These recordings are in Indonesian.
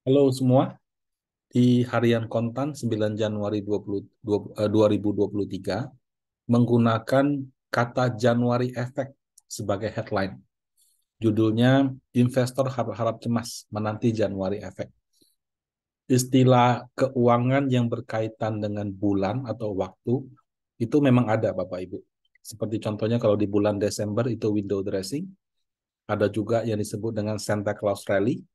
Halo semua, di harian kontan 9 Januari 2023 menggunakan kata Januari Effect sebagai headline. Judulnya, Investor Harap-Harap Cemas Menanti Januari Effect. Istilah keuangan yang berkaitan dengan bulan atau waktu itu memang ada Bapak Ibu. Seperti contohnya kalau di bulan Desember itu window dressing, ada juga yang disebut dengan Santa Claus Rally.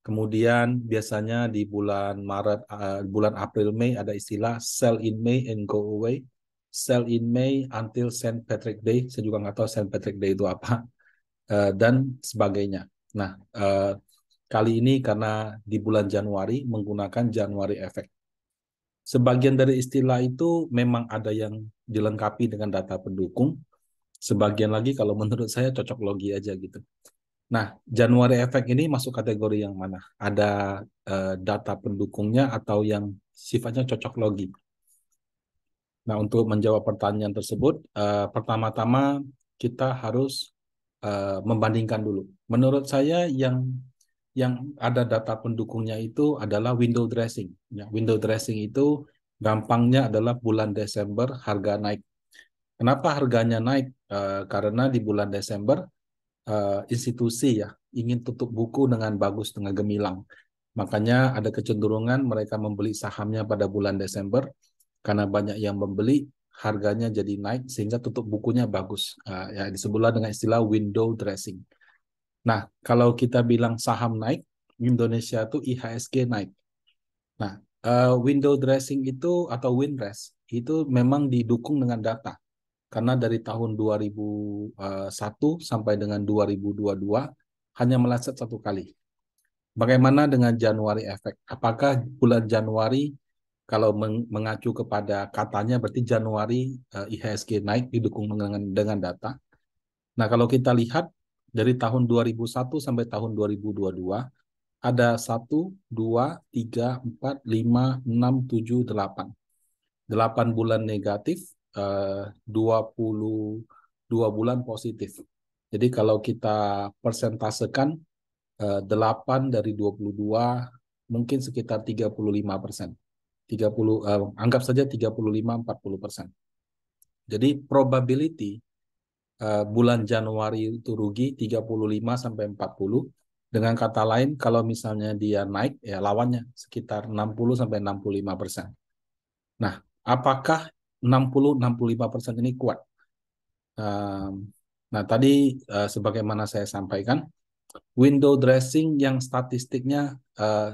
Kemudian biasanya di bulan Maret, bulan April, Mei ada istilah sell in May and go away. Sell in May until Saint Patrick Day. Saya juga nggak tahu Saint Patrick Day itu apa. Dan sebagainya. Nah, kali ini karena di bulan Januari menggunakan Januari Effect. Sebagian dari istilah itu memang ada yang dilengkapi dengan data pendukung. Sebagian lagi kalau menurut saya cocok logi aja gitu. Nah, Januari Effect ini masuk kategori yang mana? Ada data pendukungnya atau yang sifatnya cocok logi? Nah, untuk menjawab pertanyaan tersebut, pertama-tama kita harus membandingkan dulu. Menurut saya yang ada data pendukungnya itu adalah window dressing. Ya, window dressing itu gampangnya adalah bulan Desember harga naik. Kenapa harganya naik? Karena di bulan Desember institusi ya ingin tutup buku dengan bagus dengan gemilang. Makanya ada kecenderungan mereka membeli sahamnya pada bulan Desember karena banyak yang membeli, harganya jadi naik sehingga tutup bukunya bagus. Ya disebutlah dengan istilah window dressing. Nah, kalau kita bilang saham naik, Indonesia itu IHSG naik. Nah, window dressing itu atau Winrest itu memang didukung dengan data. Karena dari tahun 2001 sampai dengan 2022 hanya meleset satu kali. Bagaimana dengan Januari Effect? Apakah bulan Januari kalau mengacu kepada katanya berarti Januari IHSG naik didukung dengan data. Nah, kalau kita lihat dari tahun 2001 sampai tahun 2022 ada 1, 2, 3, 4, 5, 6, 7, 8. 8 bulan negatif, 22 bulan positif. Jadi kalau kita persentasekan 8 dari 22 mungkin sekitar 35%. 30 anggap saja 35-40%. Jadi probability bulan Januari itu rugi 35 sampai 40. Dengan kata lain kalau misalnya dia naik ya lawannya sekitar 60 sampai 65%. Nah, apakah 60-65% ini kuat? Nah, tadi sebagaimana saya sampaikan, window dressing yang statistiknya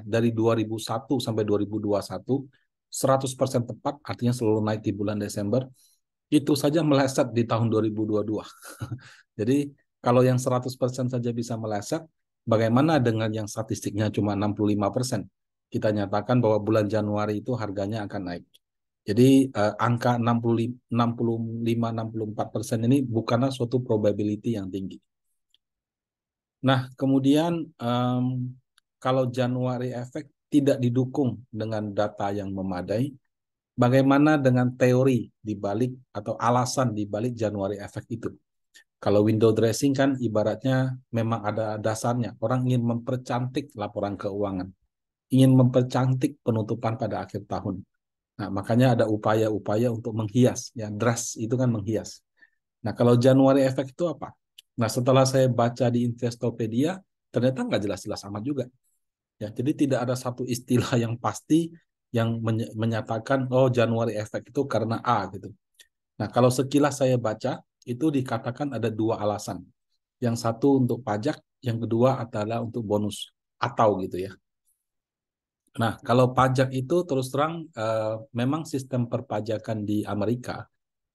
dari 2001 sampai 2021, 100% tepat, artinya selalu naik di bulan Desember, itu saja meleset di tahun 2022. Jadi, kalau yang 100% saja bisa meleset, bagaimana dengan yang statistiknya cuma 65%? Kita nyatakan bahwa bulan Januari itu harganya akan naik. Jadi angka 65-64% ini bukanlah suatu probability yang tinggi. Nah, kemudian kalau Januari Effect tidak didukung dengan data yang memadai, bagaimana dengan teori di balik atau alasan di balik Januari Effect itu? Kalau window dressing kan ibaratnya memang ada dasarnya. Orang ingin mempercantik laporan keuangan, ingin mempercantik penutupan pada akhir tahun. Nah, makanya ada upaya-upaya untuk menghias. Ya, dress itu kan menghias. Nah, kalau Januari Effect itu apa? Nah, setelah saya baca di Investopedia, ternyata nggak jelas-jelas amat juga. Ya, jadi tidak ada satu istilah yang pasti yang menyatakan, oh Januari Effect itu karena A gitu. Nah, kalau sekilas saya baca, itu dikatakan ada dua alasan. Yang satu untuk pajak, yang kedua adalah untuk bonus atau gitu ya. Nah, kalau pajak itu terus terang memang sistem perpajakan di Amerika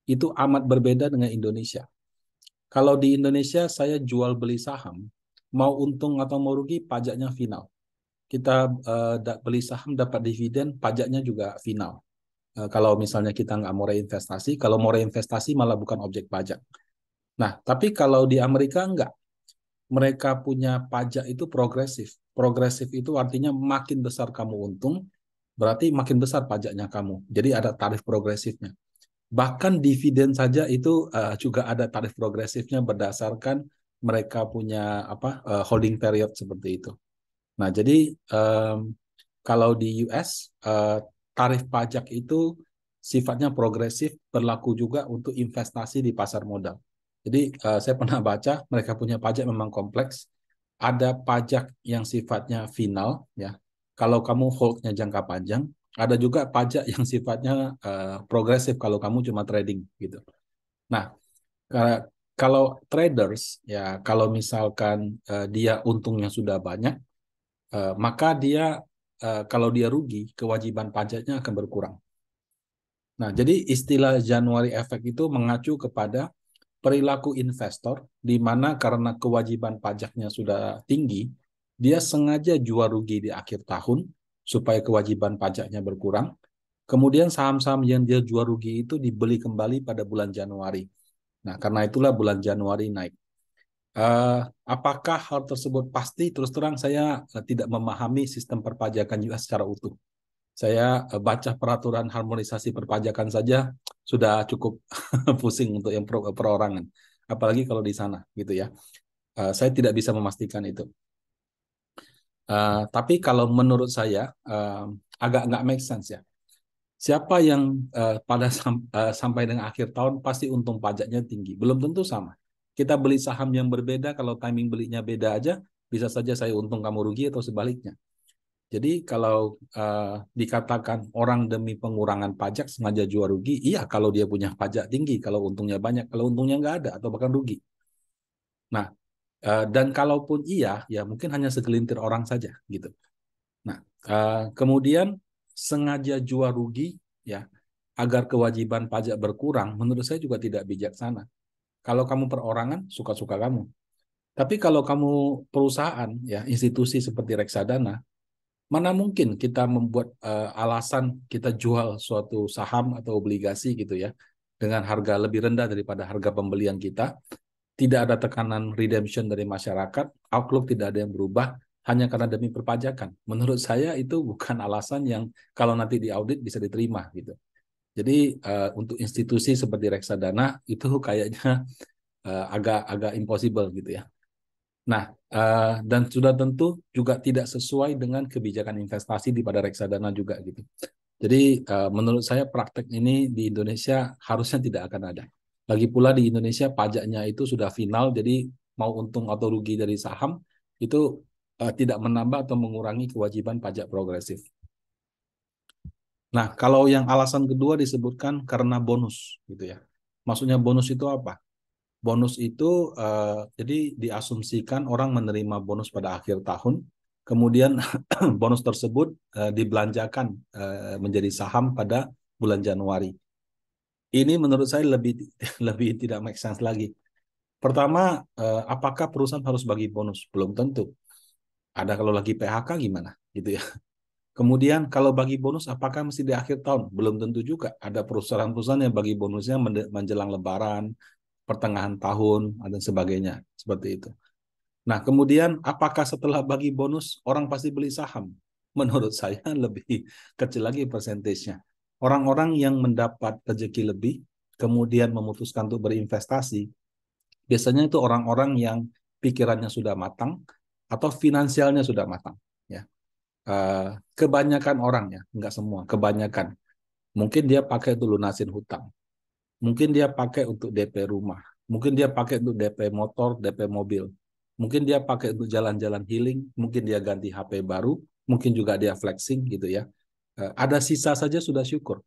itu amat berbeda dengan Indonesia. Kalau di Indonesia saya jual beli saham, mau untung atau mau rugi pajaknya final. Kita beli saham dapat dividen, pajaknya juga final. Kalau misalnya kita nggak mau reinvestasi, kalau mau reinvestasi malah bukan objek pajak. Nah, tapi kalau di Amerika enggak. Mereka punya pajak itu progresif. Progresif itu artinya makin besar kamu untung, berarti makin besar pajaknya kamu. Jadi ada tarif progresifnya. Bahkan dividen saja itu juga ada tarif progresifnya berdasarkan mereka punya holding period seperti itu. Nah, jadi Kalau di US, tarif pajak itu sifatnya progresif, berlaku juga untuk investasi di pasar modal. Jadi saya pernah baca mereka punya pajak memang kompleks. Ada pajak yang sifatnya final, ya. Kalau kamu hold-nya jangka panjang, ada juga pajak yang sifatnya progresif kalau kamu cuma trading gitu. Nah, kalau traders, ya kalau misalkan dia untungnya sudah banyak, maka dia kalau dia rugi, kewajiban pajaknya akan berkurang. Nah, jadi istilah January Effect itu mengacu kepada perilaku investor di mana karena kewajiban pajaknya sudah tinggi, dia sengaja jual rugi di akhir tahun supaya kewajiban pajaknya berkurang. Kemudian saham-saham yang dia jual rugi itu dibeli kembali pada bulan Januari. Nah, karena itulah bulan Januari naik. Apakah hal tersebut pasti? Terus terang saya tidak memahami sistem perpajakan US secara utuh. Saya baca peraturan harmonisasi perpajakan saja sudah cukup pusing untuk yang perorangan. Apalagi kalau di sana, gitu ya. Saya tidak bisa memastikan itu. Tapi kalau menurut saya agak nggak make sense ya. Siapa yang sampai dengan akhir tahun pasti untung pajaknya tinggi. Belum tentu sama. Kita beli saham yang berbeda, kalau timing belinya beda aja, bisa saja saya untung kamu rugi atau sebaliknya. Jadi kalau dikatakan orang demi pengurangan pajak sengaja jual rugi, iya kalau dia punya pajak tinggi, kalau untungnya banyak, kalau untungnya nggak ada atau bahkan rugi. Nah, dan kalaupun iya, ya mungkin hanya segelintir orang saja gitu. Nah, kemudian sengaja jual rugi, ya agar kewajiban pajak berkurang, menurut saya juga tidak bijaksana. Kalau kamu perorangan, suka-suka kamu. Tapi kalau kamu perusahaan, ya institusi seperti reksadana, mana mungkin kita membuat alasan kita jual suatu saham atau obligasi gitu ya dengan harga lebih rendah daripada harga pembelian kita, tidak ada tekanan redemption dari masyarakat, outlook tidak ada yang berubah hanya karena demi perpajakan. Menurut saya itu bukan alasan yang kalau nanti diaudit bisa diterima gitu. Jadi untuk institusi seperti reksadana itu kayaknya agak impossible gitu ya. Nah, dan sudah tentu juga tidak sesuai dengan kebijakan investasi di pada reksadana juga gitu. Jadi menurut saya praktek ini di Indonesia harusnya tidak akan ada. Lagi pula di Indonesia pajaknya itu sudah final, jadi mau untung atau rugi dari saham itu tidak menambah atau mengurangi kewajiban pajak progresif. Nah, kalau yang alasan kedua disebutkan karena bonus gitu ya. Maksudnya bonus itu apa? Bonus itu jadi diasumsikan orang menerima bonus pada akhir tahun, kemudian bonus tersebut dibelanjakan menjadi saham pada bulan Januari. Ini menurut saya lebih lebih tidak make sense lagi. Pertama, apakah perusahaan harus bagi bonus? Belum tentu. Ada kalau lagi PHK gimana, gitu ya. Kemudian kalau bagi bonus, apakah mesti di akhir tahun? Belum tentu juga. Ada perusahaan-perusahaan yang bagi bonusnya menjelang Lebaran, pertengahan tahun, dan sebagainya. Seperti itu. Nah, kemudian apakah setelah bagi bonus, orang pasti beli saham? Menurut saya lebih kecil lagi persentasenya. Orang-orang yang mendapat rezeki lebih, kemudian memutuskan untuk berinvestasi, biasanya itu orang-orang yang pikirannya sudah matang, atau finansialnya sudah matang. Ya. Kebanyakan orang ya, nggak semua, kebanyakan. Mungkin dia pakai untuk lunasin hutang. Mungkin dia pakai untuk DP rumah. Mungkin dia pakai untuk DP motor, DP mobil. Mungkin dia pakai untuk jalan-jalan healing. Mungkin dia ganti HP baru. Mungkin juga dia flexing gitu ya. Ada sisa saja sudah syukur.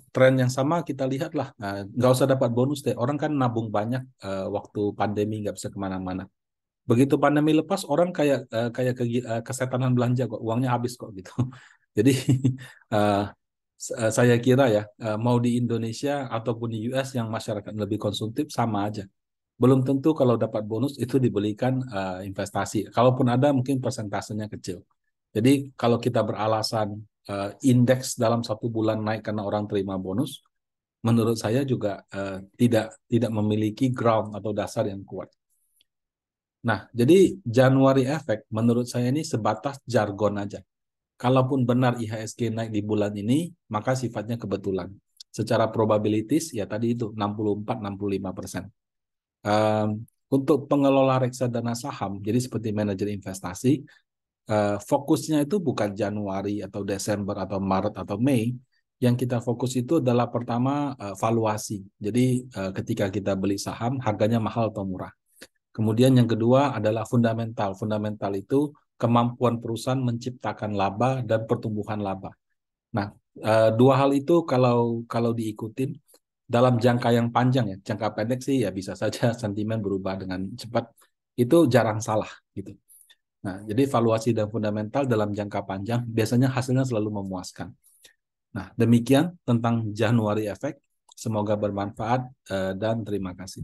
Tren yang sama kita lihatlah. Nggak usah dapat bonus deh. Orang kan nabung banyak waktu pandemi nggak bisa kemana-mana. Begitu pandemi lepas orang kayak kesetanan belanja kok, uangnya habis kok gitu. Jadi uh, saya kira ya mau di Indonesia ataupun di US yang masyarakat lebih konsumtif sama aja. Belum tentu kalau dapat bonus itu dibelikan investasi. Kalaupun ada mungkin persentasenya kecil. Jadi kalau kita beralasan indeks dalam satu bulan naik karena orang terima bonus, menurut saya juga tidak memiliki ground atau dasar yang kuat. Nah, jadi January Effect menurut saya ini sebatas jargon aja. Kalaupun benar IHSG naik di bulan ini, maka sifatnya kebetulan. Secara probabilities, ya tadi itu 64-65%. Untuk pengelola reksadana saham, jadi seperti manajer investasi, fokusnya itu bukan Januari atau Desember atau Maret atau Mei. Yang kita fokus itu adalah pertama valuasi. Jadi ketika kita beli saham, harganya mahal atau murah. Kemudian yang kedua adalah fundamental. Fundamental itu kemampuan perusahaan menciptakan laba dan pertumbuhan laba. Nah, dua hal itu kalau diikutin dalam jangka yang panjang ya, jangka pendek sih ya bisa saja sentimen berubah dengan cepat. Itu jarang salah gitu. Nah, jadi valuasi dan fundamental dalam jangka panjang biasanya hasilnya selalu memuaskan. Nah, demikian tentang January Effect. Semoga bermanfaat dan terima kasih.